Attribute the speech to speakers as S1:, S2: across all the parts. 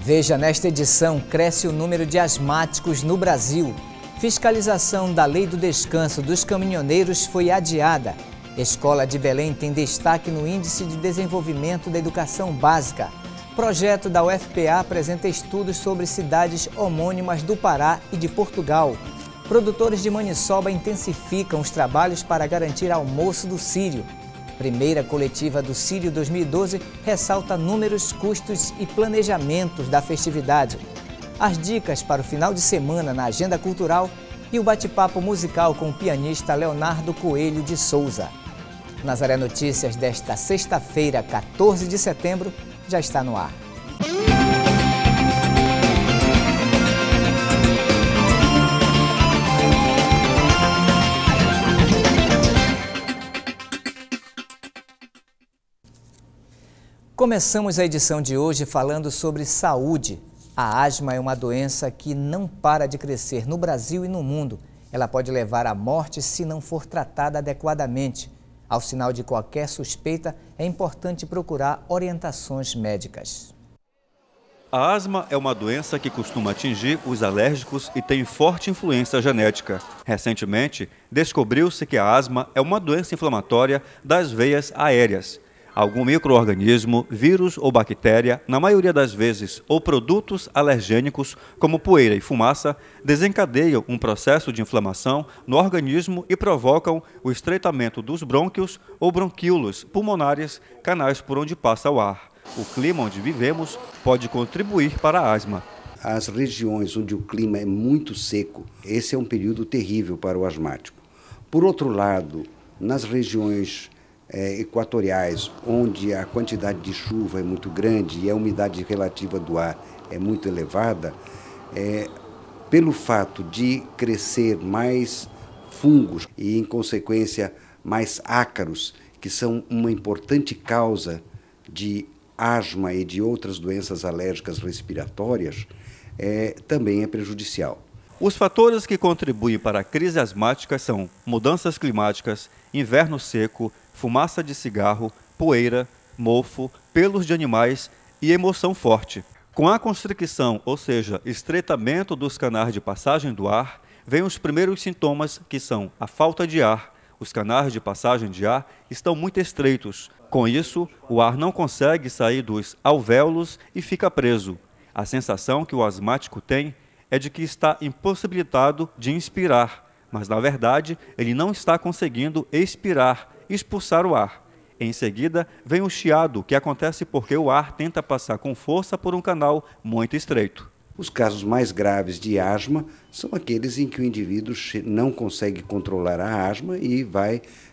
S1: Veja, nesta edição, cresce o número de asmáticos no Brasil. Fiscalização da Lei do Descanso dos caminhoneiros foi adiada. Escola de Belém tem destaque no Índice de Desenvolvimento da Educação Básica. Projeto da UFPA apresenta estudos sobre cidades homônimas do Pará e de Portugal. Produtores de maniçoba intensificam os trabalhos para garantir almoço do Sírio. Primeira coletiva do Sírio 2012 ressalta números, custos e planejamentos da festividade. As dicas para o final de semana na agenda cultural e o bate-papo musical com o pianista Leonardo Coelho de Souza. Nazaré Notícias desta sexta-feira, 14 de setembro, já está no ar. Começamos a edição de hoje falando sobre saúde. A asma é uma doença que não para de crescer no Brasil e no mundo. Ela pode levar à morte se não for tratada adequadamente. Ao sinal de qualquer suspeita, é importante procurar orientações médicas.
S2: A asma é uma doença que costuma atingir os alérgicos e tem forte influência genética. Recentemente, descobriu-se que a asma é uma doença inflamatória das veias aéreas. Algum micro-organismo, vírus ou bactéria, na maioria das vezes, ou produtos alergênicos, como poeira e fumaça, desencadeiam um processo de inflamação no organismo e provocam o estreitamento dos brônquios ou bronquíolos pulmonares, canais por onde passa o ar. O clima onde vivemos pode contribuir para a asma.
S3: As regiões onde o clima é muito seco, esse é um período terrível para o asmático. Por outro lado, nas regiões equatoriais, onde a quantidade de chuva é muito grande e a umidade relativa do ar é muito elevada, pelo fato de crescer mais fungos e, em consequência, mais ácaros, que são uma importante causa de asma e de outras doenças alérgicas respiratórias, também é prejudicial.
S2: Os fatores que contribuem para a crise asmática são mudanças climáticas, inverno seco, fumaça de cigarro, poeira, mofo, pelos de animais e emoção forte. Com a constricção, ou seja, estreitamento dos canais de passagem do ar, vêm os primeiros sintomas, que são a falta de ar. Os canais de passagem de ar estão muito estreitos. Com isso, o ar não consegue sair dos alvéolos e fica preso. A sensação que o asmático tem é de que está impossibilitado de inspirar, mas, na verdade, ele não está conseguindo expirar, expulsar o ar. Em seguida, vem o chiado, que acontece porque o ar tenta passar com força por um canal muito estreito.
S3: Os casos mais graves de asma são aqueles em que o indivíduo não consegue controlar a asma e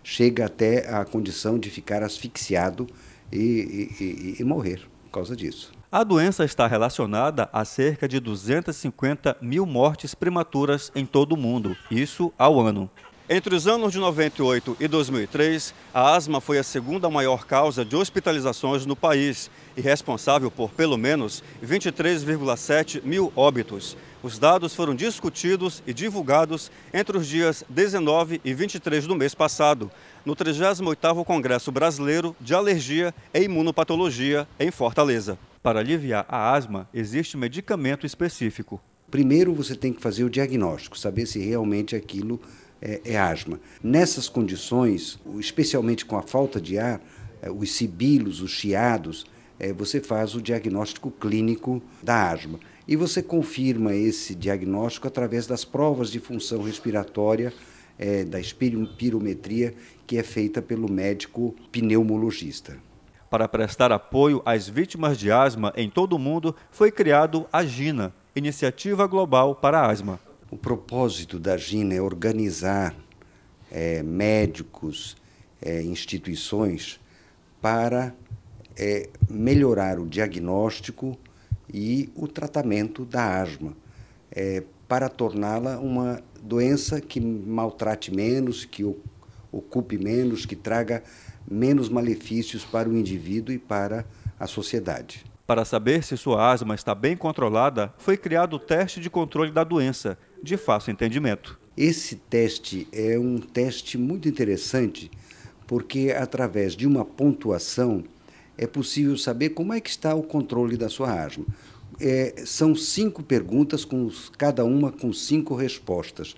S3: chega até a condição de ficar asfixiado e morrer por causa disso.
S2: A doença está relacionada a cerca de 250 mil mortes prematuras em todo o mundo, isso ao ano. Entre os anos de 98 e 2003, a asma foi a segunda maior causa de hospitalizações no país e responsável por pelo menos 23,7 mil óbitos. Os dados foram discutidos e divulgados entre os dias 19 e 23 do mês passado, no 38º Congresso Brasileiro de Alergia e Imunopatologia, em Fortaleza. Para aliviar a asma, existe medicamento específico.
S3: Primeiro você tem que fazer o diagnóstico, saber se realmente aquilo é asma. Nessas condições, especialmente com a falta de ar, os sibilos, os chiados, você faz o diagnóstico clínico da asma. E você confirma esse diagnóstico através das provas de função respiratória, da espirometria, que é feita pelo médico pneumologista.
S2: Para prestar apoio às vítimas de asma em todo o mundo, foi criado a GINA, Iniciativa Global para a Asma.
S3: O propósito da GINA é organizar médicos, instituições para melhorar o diagnóstico e o tratamento da asma, para torná-la uma doença que maltrate menos, que ocupe menos, que traga menos malefícios para o indivíduo e para a sociedade.
S2: Para saber se sua asma está bem controlada, foi criado o teste de controle da doença, de fácil entendimento.
S3: Esse teste é um teste muito interessante, porque através de uma pontuação é possível saber como é que está o controle da sua asma. são 5 perguntas, cada uma com 5 respostas.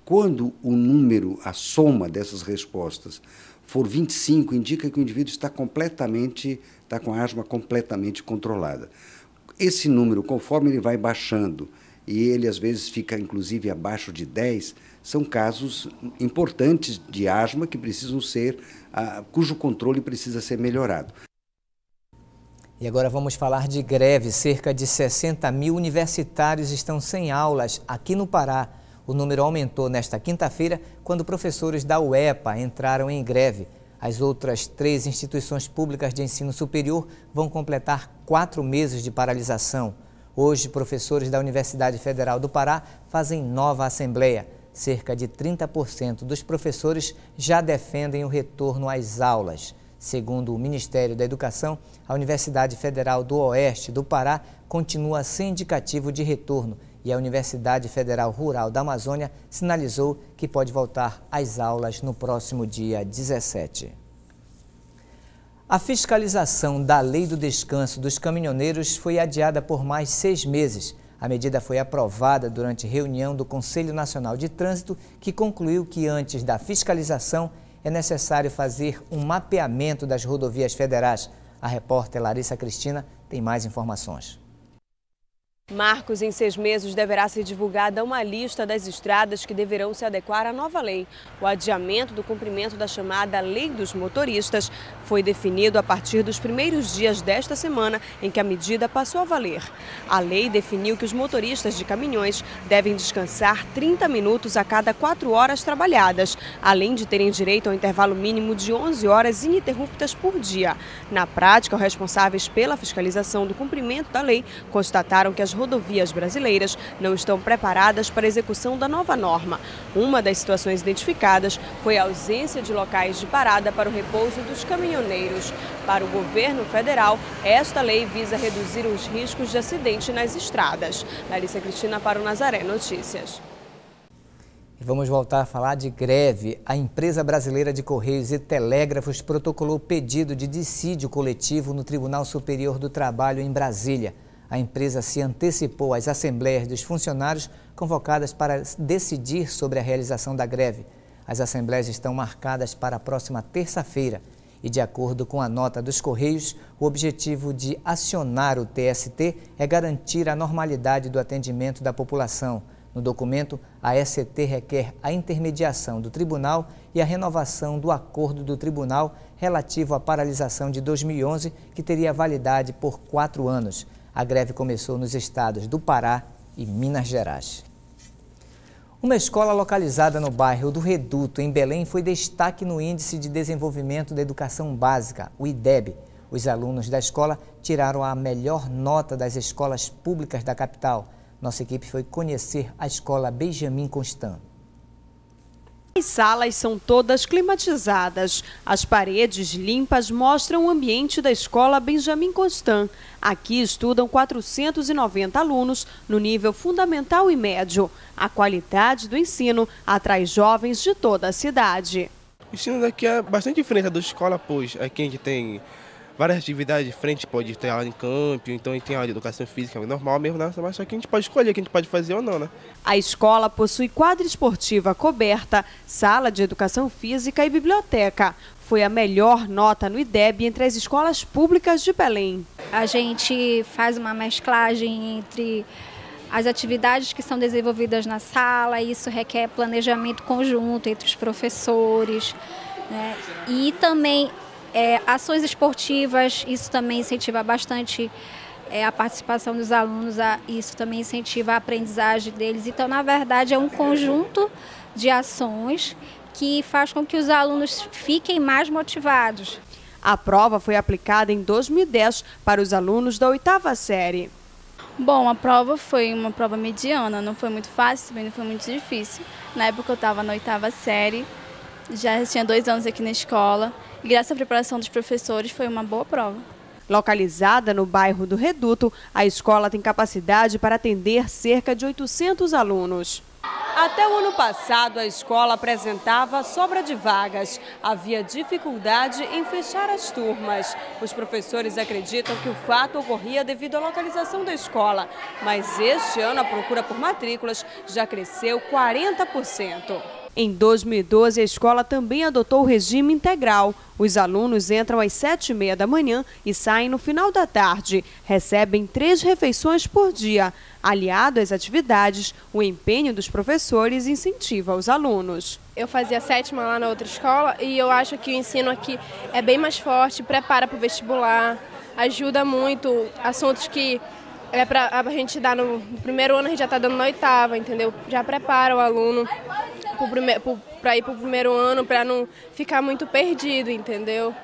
S3: Quando o número, a soma dessas respostas, for 25, indica que o indivíduo está com a asma completamente controlada. Esse número, conforme ele vai baixando, e ele às vezes fica inclusive abaixo de 10, são casos importantes de asma que precisam cujo controle precisa ser melhorado.
S1: E agora vamos falar de greve. Cerca de 60 mil universitários estão sem aulas aqui no Pará. O número aumentou nesta quinta-feira, quando professores da UEPA entraram em greve. As outras 3 instituições públicas de ensino superior vão completar 4 meses de paralisação. Hoje, professores da Universidade Federal do Pará fazem nova assembleia. Cerca de 30% dos professores já defendem o retorno às aulas. Segundo o Ministério da Educação, a Universidade Federal do Oeste do Pará continua sem indicativo de retorno e a Universidade Federal Rural da Amazônia sinalizou que pode voltar às aulas no próximo dia 17. A fiscalização da Lei do Descanso dos caminhoneiros foi adiada por mais 6 meses. A medida foi aprovada durante reunião do Conselho Nacional de Trânsito, que concluiu que antes da fiscalização é necessário fazer um mapeamento das rodovias federais. A repórter Larissa Cristina tem mais informações.
S4: Marcos, em 6 meses deverá ser divulgada uma lista das estradas que deverão se adequar à nova lei. O adiamento do cumprimento da chamada Lei dos Motoristas foi definido a partir dos primeiros dias desta semana em que a medida passou a valer. A lei definiu que os motoristas de caminhões devem descansar 30 minutos a cada 4 horas trabalhadas, além de terem direito ao intervalo mínimo de 11 horas ininterruptas por dia. Na prática, os responsáveis pela fiscalização do cumprimento da lei constataram que as rodovias brasileiras não estão preparadas para a execução da nova norma. Uma das situações identificadas foi a ausência de locais de parada para o repouso dos caminhoneiros. Para o governo federal, esta lei visa reduzir os riscos de acidente nas estradas. Larissa Cristina para o Nazaré Notícias.
S1: E vamos voltar a falar de greve. A empresa brasileira de Correios e Telégrafos protocolou pedido de dissídio coletivo no Tribunal Superior do Trabalho em Brasília. A empresa se antecipou às assembleias dos funcionários convocadas para decidir sobre a realização da greve. As assembleias estão marcadas para a próxima terça-feira e, de acordo com a nota dos Correios, o objetivo de acionar o TST é garantir a normalidade do atendimento da população. No documento, a ECT requer a intermediação do tribunal e a renovação do acordo do tribunal relativo à paralisação de 2011, que teria validade por 4 anos. A greve começou nos estados do Pará e Minas Gerais. Uma escola localizada no bairro do Reduto, em Belém, foi destaque no Índice de Desenvolvimento da Educação Básica, o IDEB. Os alunos da escola tiraram a melhor nota das escolas públicas da capital. Nossa equipe foi conhecer a escola Benjamin Constant.
S4: As salas são todas climatizadas. As paredes limpas mostram o ambiente da escola Benjamin Constant. Aqui estudam 490 alunos no nível fundamental e médio. A qualidade do ensino atrai jovens de toda a cidade.
S5: O ensino daqui é bastante diferente da escola, pois aqui a gente tem várias atividades diferentes, pode ter aula em campo, então tem aula de educação física, normal mesmo, né? Mas só que a gente pode escolher o que a gente pode fazer ou não, né?
S4: A escola possui quadra esportiva coberta, sala de educação física e biblioteca. Foi a melhor nota no IDEB entre as escolas públicas de Belém.
S6: A gente faz uma mesclagem entre as atividades que são desenvolvidas na sala, isso requer planejamento conjunto entre os professores, né? E também ações esportivas, isso também incentiva bastante a participação dos alunos, isso também incentiva a aprendizagem deles. Então, na verdade, é um conjunto de ações que faz com que os alunos fiquem mais motivados.
S4: A prova foi aplicada em 2010 para os alunos da 8ª série.
S7: Bom, a prova foi uma prova mediana, não foi muito fácil, também não foi muito difícil. Na época eu estava na 8ª série, já tinha 2 anos aqui na escola. E graças à preparação dos professores, foi uma boa prova.
S4: Localizada no bairro do Reduto, a escola tem capacidade para atender cerca de 800 alunos. Até o ano passado, a escola apresentava sobra de vagas. Havia dificuldade em fechar as turmas. Os professores acreditam que o fato ocorria devido à localização da escola. Mas este ano, a procura por matrículas já cresceu 40%. Em 2012, a escola também adotou o regime integral. Os alunos entram às 7h30 da manhã e saem no final da tarde. Recebem 3 refeições por dia. Aliado às atividades, o empenho dos professores incentiva os alunos.
S8: Eu fazia a 7ª lá na outra escola e eu acho que o ensino aqui é bem mais forte, prepara para o vestibular, ajuda muito, assuntos que é para a gente dar no primeiro ano, a gente já está dando na 8ª, entendeu? Já prepara o aluno para ir para o primeiro ano, para não ficar muito perdido, entendeu?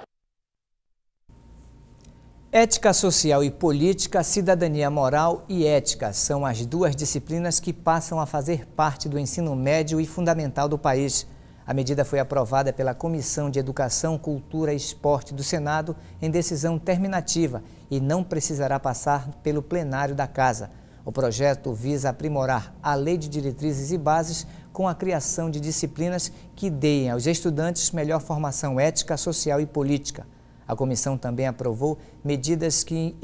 S1: Ética social e política, cidadania moral e ética são as 2 disciplinas que passam a fazer parte do ensino médio e fundamental do país. A medida foi aprovada pela Comissão de Educação, Cultura e Esporte do Senado em decisão terminativa e não precisará passar pelo plenário da Casa. O projeto visa aprimorar a Lei de Diretrizes e Bases com a criação de disciplinas que deem aos estudantes melhor formação ética, social e política. A comissão também aprovou medidas que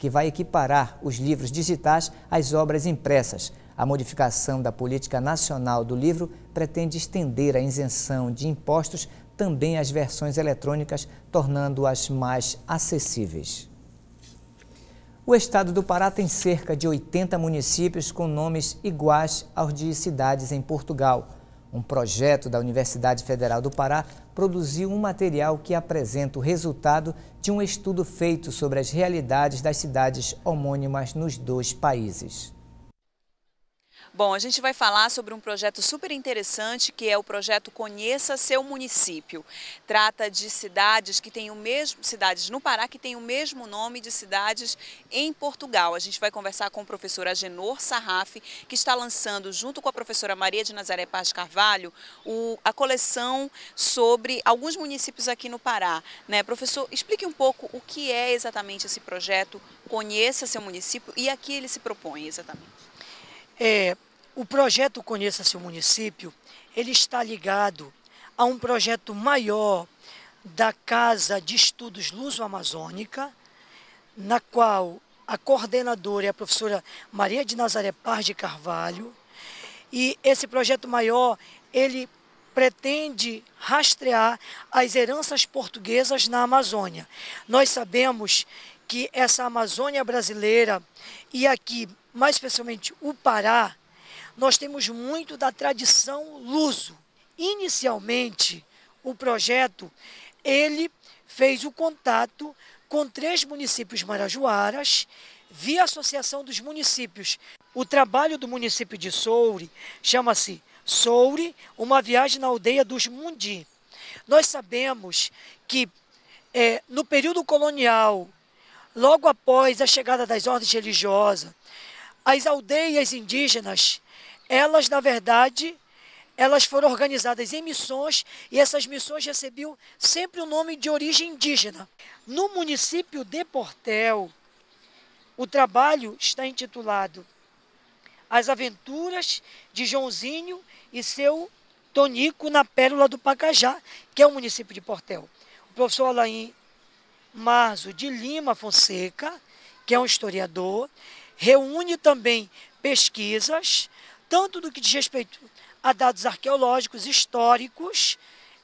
S1: vai equiparar os livros digitais às obras impressas. A modificação da política nacional do livro pretende estender a isenção de impostos também às versões eletrônicas, tornando-as mais acessíveis. O estado do Pará tem cerca de 80 municípios com nomes iguais aos de cidades em Portugal. Um projeto da Universidade Federal do Pará produziu um material que apresenta o resultado de um estudo feito sobre as realidades das cidades homônimas nos 2 países.
S9: Bom, a gente vai falar sobre um projeto super interessante que é o projeto Conheça Seu Município. Trata de cidades que têm cidades no Pará que têm o mesmo nome de cidades em Portugal. A gente vai conversar com o professor Agenor Sarraf, que está lançando, junto com a professora Maria de Nazaré Paz Carvalho, a coleção sobre alguns municípios aqui no Pará. Né? Professor, explique um pouco o que é exatamente esse projeto Conheça Seu Município e a que ele se propõe exatamente.
S10: O projeto Conheça Seu Município, ele está ligado a um projeto maior da Casa de Estudos Luso-Amazônica, na qual a coordenadora é a professora Maria de Nazaré Paz de Carvalho. E esse projeto maior, ele pretende rastrear as heranças portuguesas na Amazônia. Nós sabemos que essa Amazônia brasileira e aqui, mais especialmente o Pará, nós temos muito da tradição luso. Inicialmente, o projeto, ele fez o contato com 3 municípios marajoaras, via Associação dos Municípios. O trabalho do município de Soure chama-se Soure, uma viagem na aldeia dos Mundi. Nós sabemos que no período colonial, logo após a chegada das ordens religiosas, as aldeias indígenas, elas, na verdade, elas foram organizadas em missões e essas missões recebiam sempre o nome de origem indígena. No município de Portel, o trabalho está intitulado As Aventuras de Joãozinho e seu Tonico na Pérola do Pacajá, que é o município de Portel. O professor Alain Marzo de Lima Fonseca, que é um historiador, reúne também pesquisas, tanto do que diz respeito a dados arqueológicos, históricos,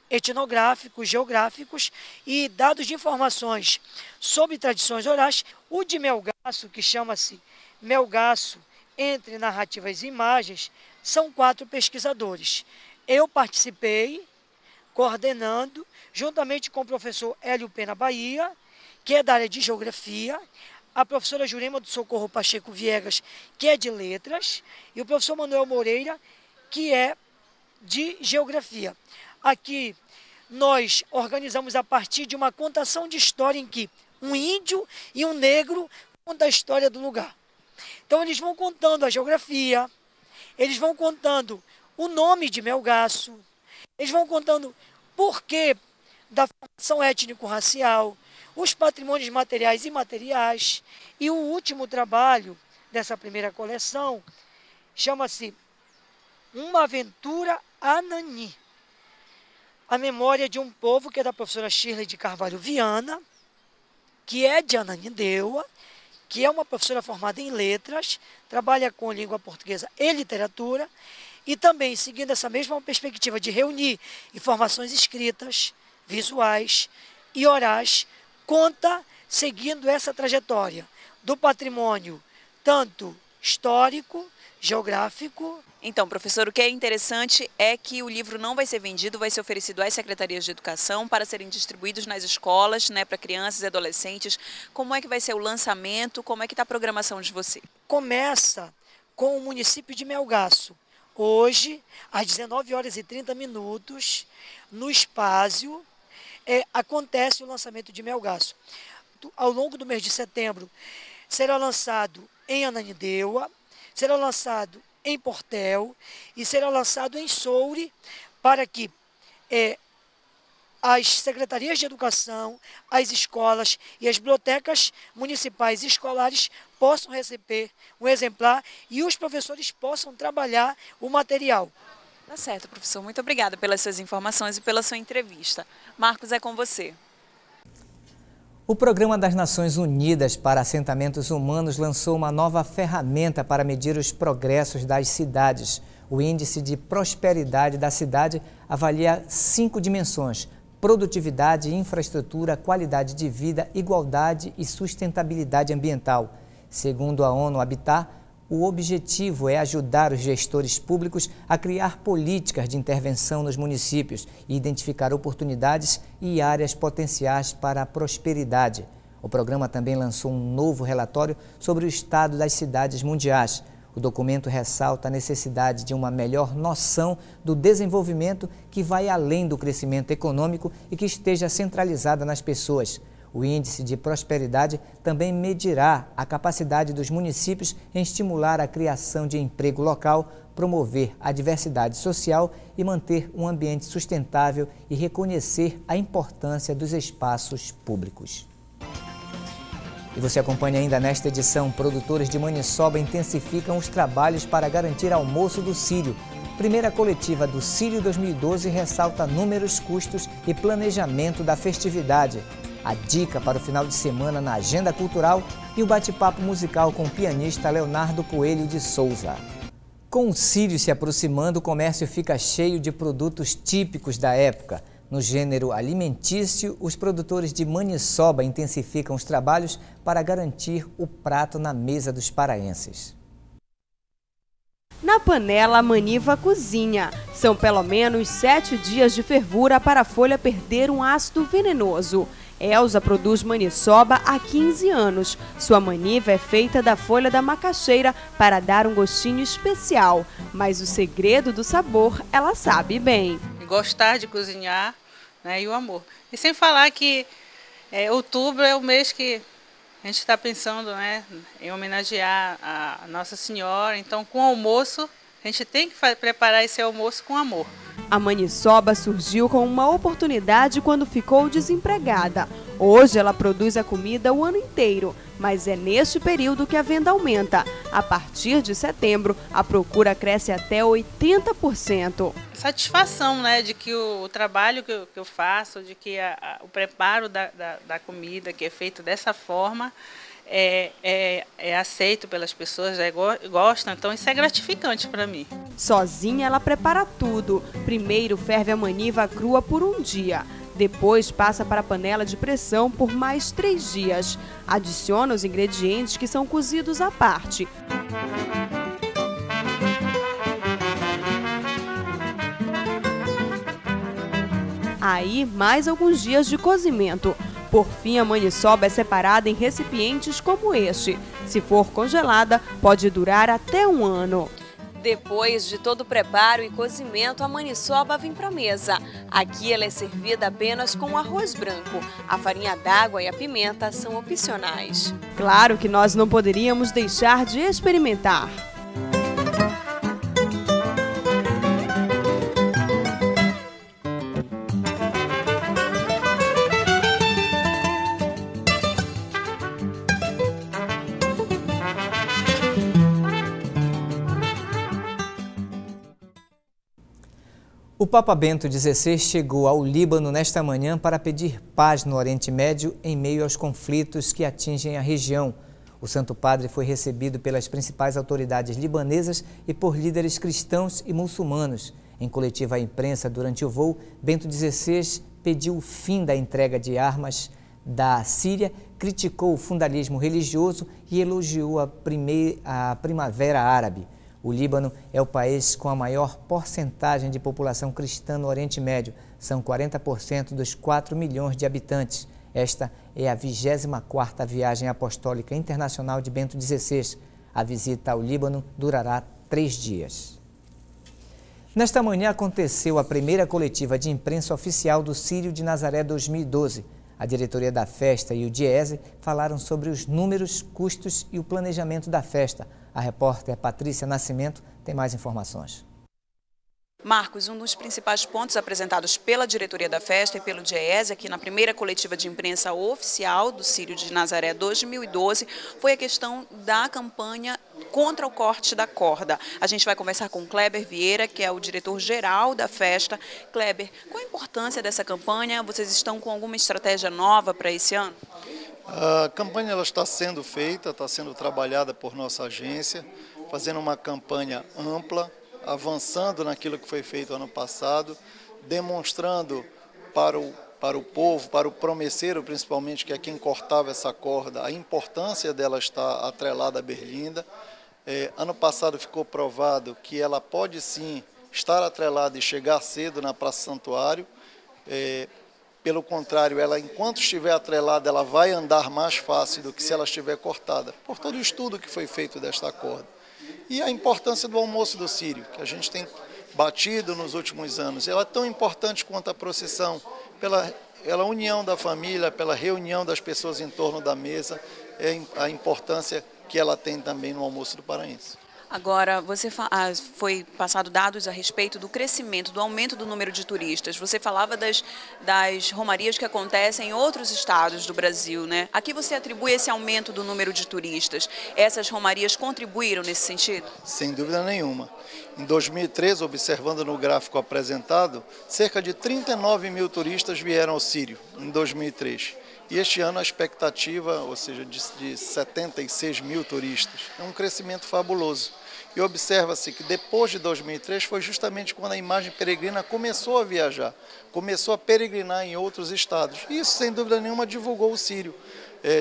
S10: etnográficos, geográficos e dados de informações sobre tradições orais. O de Melgaço, que chama-se Melgaço entre Narrativas e Imagens, são 4 pesquisadores. Eu participei, coordenando, juntamente com o professor Hélio Pena Bahia, que é da área de Geografia, a professora Jurema do Socorro Pacheco Viegas, que é de Letras, e o professor Manuel Moreira, que é de Geografia. Aqui nós organizamos a partir de uma contação de história em que um índio e um negro contam a história do lugar. Então eles vão contando a geografia, eles vão contando o nome de Melgaço, eles vão contando por que da formação étnico-racial, os patrimônios materiais e imateriais. E o último trabalho dessa primeira coleção chama-se Uma Aventura Anani. A memória de um povo, que é da professora Shirley de Carvalho Viana, que é de Ananindeua, que é uma professora formada em letras, trabalha com língua portuguesa e literatura, e também, seguindo essa mesma perspectiva de reunir informações escritas, visuais e orais, conta seguindo essa trajetória do patrimônio tanto histórico, geográfico.
S9: Então, professor, o que é interessante é que o livro não vai ser vendido, vai ser oferecido às secretarias de educação para serem distribuídos nas escolas, né, para crianças e adolescentes. Como é que vai ser o lançamento? Como é que está a programação de você?
S10: Começa com o município de Melgaço. Hoje, às 19h30, no Espásio, acontece o lançamento de Melgaço. Ao longo do mês de setembro, será lançado em Ananindeua, será lançado em Portel e será lançado em Soure, para que as secretarias de educação, as escolas e as bibliotecas municipais e escolares possam receber um exemplar e os professores possam trabalhar o material.
S9: Tá certo, professor. Muito obrigada pelas suas informações e pela sua entrevista. Marcos, é com você.
S1: O Programa das Nações Unidas para Assentamentos Humanos lançou uma nova ferramenta para medir os progressos das cidades. O Índice de Prosperidade da Cidade avalia 5 dimensões: produtividade, infraestrutura, qualidade de vida, igualdade e sustentabilidade ambiental. Segundo a ONU Habitat, o objetivo é ajudar os gestores públicos a criar políticas de intervenção nos municípios e identificar oportunidades e áreas potenciais para a prosperidade. O programa também lançou um novo relatório sobre o estado das cidades mundiais. O documento ressalta a necessidade de uma melhor noção do desenvolvimento que vai além do crescimento econômico e que esteja centralizada nas pessoas. O Índice de Prosperidade também medirá a capacidade dos municípios em estimular a criação de emprego local, promover a diversidade social e manter um ambiente sustentável e reconhecer a importância dos espaços públicos. E você acompanha ainda nesta edição: produtores de maniçoba intensificam os trabalhos para garantir almoço do Círio. Primeira coletiva do Círio 2012 ressalta números, custos e planejamento da festividade. A dica para o final de semana na agenda cultural e o bate-papo musical com o pianista Leonardo Coelho de Souza. Com o Círio se aproximando, o comércio fica cheio de produtos típicos da época. No gênero alimentício, os produtores de maniçoba intensificam os trabalhos para garantir o prato na mesa dos paraenses.
S4: Na panela, a Maniva cozinha. São pelo menos 7 dias de fervura para a folha perder um ácido venenoso. Elza produz maniçoba há 15 anos. Sua maniva é feita da folha da macaxeira para dar um gostinho especial. Mas o segredo do sabor ela sabe bem.
S11: Gostar de cozinhar, né, e o amor. E sem falar que outubro é o mês que a gente está pensando, né, em homenagear a Nossa Senhora. Então, com o almoço, a gente tem que preparar esse almoço com amor.
S4: A maniçoba surgiu com uma oportunidade quando ficou desempregada. Hoje ela produz a comida o ano inteiro, mas é neste período que a venda aumenta. A partir de setembro, a procura cresce até 80%.
S11: Satisfação, né, de que o trabalho que eu faço, de que o preparo da comida que é feito dessa forma é aceito pelas pessoas, gostam, então isso é gratificante para mim.
S4: Sozinha ela prepara tudo. Primeiro ferve a maniva crua por um dia. Depois passa para a panela de pressão por mais 3 dias. Adiciona os ingredientes que são cozidos à parte. Aí, mais alguns dias de cozimento. Por fim, a maniçoba é separada em recipientes como este. Se for congelada, pode durar até 1 ano. Depois de todo o preparo e cozimento, a maniçoba vem para a mesa. Aqui ela é servida apenas com arroz branco. A farinha d'água e a pimenta são opcionais. Claro que nós não poderíamos deixar de experimentar.
S1: O Papa Bento XVI chegou ao Líbano nesta manhã para pedir paz no Oriente Médio em meio aos conflitos que atingem a região. O Santo Padre foi recebido pelas principais autoridades libanesas e por líderes cristãos e muçulmanos. Em coletiva à imprensa durante o voo, Bento XVI pediu o fim da entrega de armas da Síria, criticou o fundamentalismo religioso e elogiou a Primavera Árabe. O Líbano é o país com a maior porcentagem de população cristã no Oriente Médio. São 40% dos 4 milhões de habitantes. Esta é a 24ª viagem apostólica internacional de Bento XVI. A visita ao Líbano durará 3 dias. Nesta manhã aconteceu a primeira coletiva de imprensa oficial do Círio de Nazaré 2012. A diretoria da festa e o DIESE falaram sobre os números, custos e o planejamento da festa. A repórter Patrícia Nascimento tem mais informações.
S9: Marcos, um dos principais pontos apresentados pela diretoria da festa e pelo DIESE aqui na primeira coletiva de imprensa oficial do Círio de Nazaré 2012 foi a questão da campanha contra o corte da corda. A gente vai conversar com Kleber Vieira, que é o diretor-geral da festa. Kleber, qual a importância dessa campanha? Vocês estão com alguma estratégia nova para esse ano?
S12: A campanha ela está sendo feita, está sendo trabalhada por nossa agência, fazendo uma campanha ampla, avançando naquilo que foi feito ano passado, demonstrando para o povo, para o promesseiro principalmente, que é quem cortava essa corda, a importância dela estar atrelada à berlinda. Ano passado ficou provado que ela pode sim estar atrelada e chegar cedo na Praça Santuário. Pelo contrário, ela enquanto estiver atrelada, ela vai andar mais fácil do que se ela estiver cortada, por todo o estudo que foi feito desta corda. E a importância do almoço do Círio, que a gente tem batido nos últimos anos. Ela é tão importante quanto a procissão, pela união da família, pela reunião das pessoas em torno da mesa, a importância que ela tem também no almoço do paraense.
S9: Agora, foi passado dados a respeito do crescimento, do aumento do número de turistas. Você falava das romarias que acontecem em outros estados do Brasil, né? Aqui você atribui esse aumento do número de turistas. Essas romarias contribuíram nesse sentido?
S12: Sem dúvida nenhuma. Em 2013, observando no gráfico apresentado, cerca de 39 mil turistas vieram ao Círio, em 2003. E este ano a expectativa, ou seja, de 76 mil turistas. É um crescimento fabuloso. E observa-se que depois de 2003 foi justamente quando a imagem peregrina começou a viajar, começou a peregrinar em outros estados. E isso, sem dúvida nenhuma, divulgou o Círio,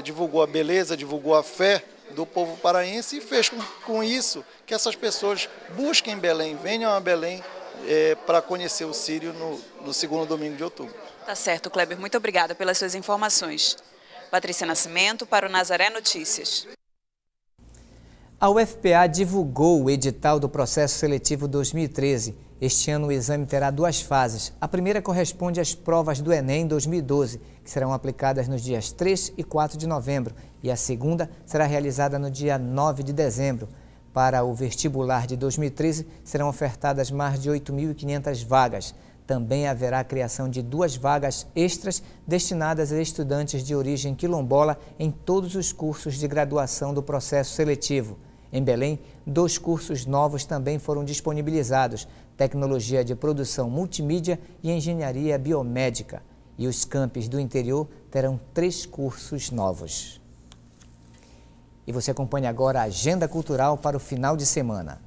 S12: divulgou a beleza, divulgou a fé do povo paraense e fez com isso que essas pessoas busquem Belém, venham a Belém para conhecer o Círio no segundo domingo de outubro.
S9: Tá certo, Kleber. Muito obrigada pelas suas informações. Patrícia Nascimento para o Nazaré Notícias.
S1: A UFPA divulgou o edital do processo seletivo 2013. Este ano o exame terá 2 fases. A primeira corresponde às provas do Enem 2012, que serão aplicadas nos dias 3 e 4 de novembro. E a segunda será realizada no dia 9 de dezembro. Para o vestibular de 2013, serão ofertadas mais de 8.500 vagas. Também haverá a criação de 2 vagas extras destinadas a estudantes de origem quilombola em todos os cursos de graduação do processo seletivo. Em Belém, 2 cursos novos também foram disponibilizados: Tecnologia de Produção Multimídia e Engenharia Biomédica. E os campos do interior terão 3 cursos novos. E você acompanha agora a agenda cultural para o final de semana.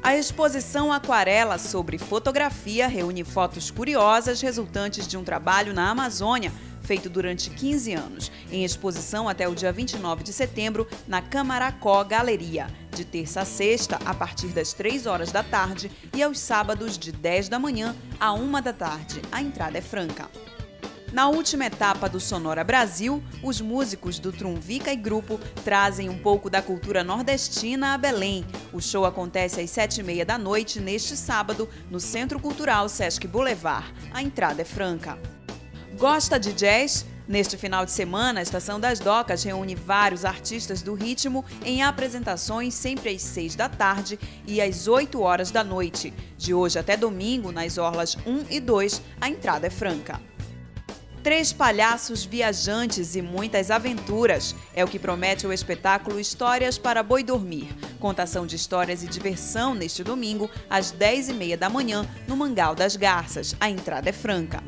S9: A exposição Aquarela sobre fotografia reúne fotos curiosas resultantes de um trabalho na Amazônia, feito durante 15 anos, em exposição até o dia 29 de setembro na Camaracó Galeria, de terça a sexta, a partir das 3 horas da tarde e aos sábados de 10 da manhã a 1 da tarde. A entrada é franca. Na última etapa do Sonora Brasil, os músicos do Trumvica e Grupo trazem um pouco da cultura nordestina a Belém. O show acontece às 7h30 da noite neste sábado, no Centro Cultural Sesc Boulevard. A entrada é franca. Gosta de jazz? Neste final de semana, a Estação das Docas reúne vários artistas do ritmo em apresentações sempre às 6 da tarde e às 8 horas da noite. De hoje até domingo, nas orlas 1 e 2, a entrada é franca. 3 palhaços viajantes e muitas aventuras é o que promete o espetáculo Histórias para Boi Dormir. Contação de histórias e diversão neste domingo, às 10h30 da manhã, no Mangal das Garças. A entrada é franca.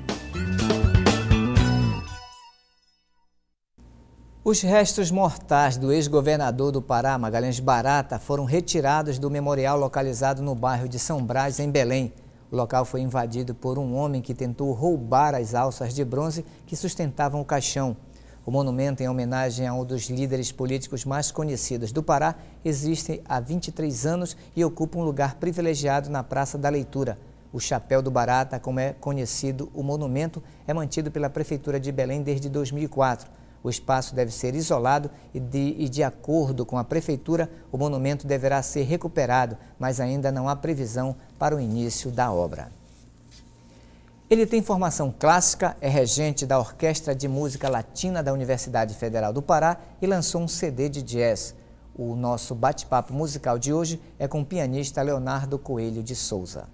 S1: Os restos mortais do ex-governador do Pará, Magalhães Barata, foram retirados do memorial localizado no bairro de São Brás, em Belém. O local foi invadido por um homem que tentou roubar as alças de bronze que sustentavam o caixão. O monumento, em homenagem a um dos líderes políticos mais conhecidos do Pará, existe há 23 anos e ocupa um lugar privilegiado na Praça da Leitura. O Chapéu do Barata, como é conhecido o monumento, é mantido pela Prefeitura de Belém desde 2004. O espaço deve ser isolado e de acordo com a Prefeitura, o monumento deverá ser recuperado, mas ainda não há previsão para o início da obra. Ele tem formação clássica, é regente da Orquestra de Música Latina da Universidade Federal do Pará e lançou um CD de jazz. O nosso bate-papo musical de hoje é com o pianista Leonardo Coelho de Souza.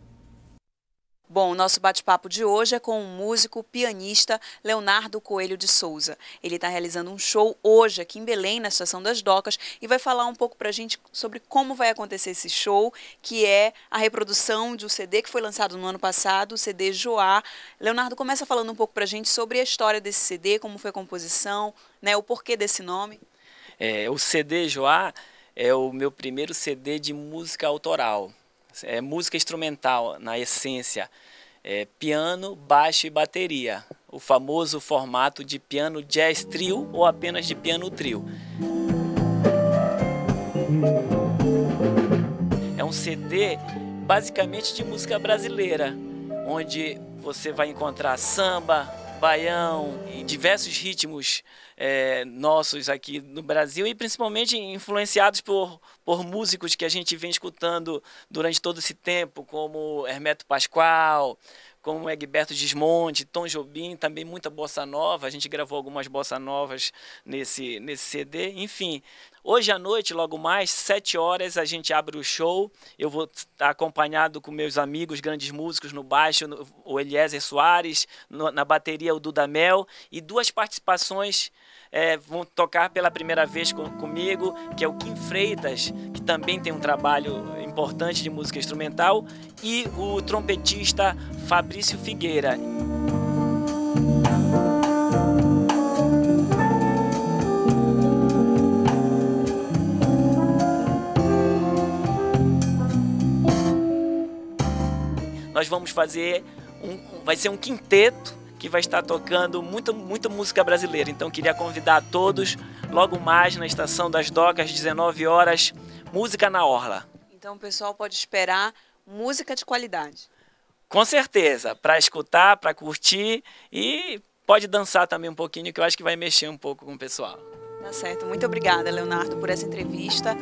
S9: Bom, o nosso bate-papo de hoje é com o músico pianista Leonardo Coelho de Souza. Ele está realizando um show hoje aqui em Belém, na Estação das Docas, e vai falar um pouco para a gente sobre como vai acontecer esse show, que é a reprodução de um CD que foi lançado no ano passado, o CD Joá. Leonardo, começa falando um pouco para a gente sobre a história desse CD, como foi a composição, né, o porquê desse nome.
S13: O CD Joá é o meu primeiro CD de música autoral. É música instrumental, na essência, piano, baixo e bateria. O famoso formato de piano jazz trio ou apenas de piano trio. É um CD basicamente de música brasileira, onde você vai encontrar samba, baião, em diversos ritmos nossos aqui no Brasil e principalmente influenciados por músicos que a gente vem escutando durante todo esse tempo, como Hermeto Pascoal, como Egberto Gismonti, Tom Jobim, também muita bossa nova. A gente gravou algumas bossa novas nesse CD. Enfim, hoje à noite, logo mais, 7 horas, a gente abre o show. Eu vou estar acompanhado com meus amigos, grandes músicos no baixo, o Eliezer Soares, na bateria o Dudamel, e 2 participações vão tocar pela primeira vez comigo, que é o Kim Freitas, que também tem um trabalho importante de música instrumental, e o trompetista Fabrício Figueira. Nós vamos fazer vai ser um quinteto que vai estar tocando muita música brasileira. Então queria convidar a todos, logo mais na Estação das Docas, 19 horas, música na orla.
S9: Então o pessoal pode esperar música de qualidade.
S13: Com certeza, para escutar, para curtir e pode dançar também um pouquinho, que eu acho que vai mexer um pouco com o pessoal.
S9: Tá certo. Muito obrigada, Leonardo, por essa entrevista.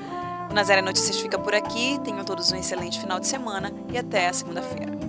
S9: O Nazaré Notícias fica por aqui. Tenham todos um excelente final de semana e até a segunda-feira.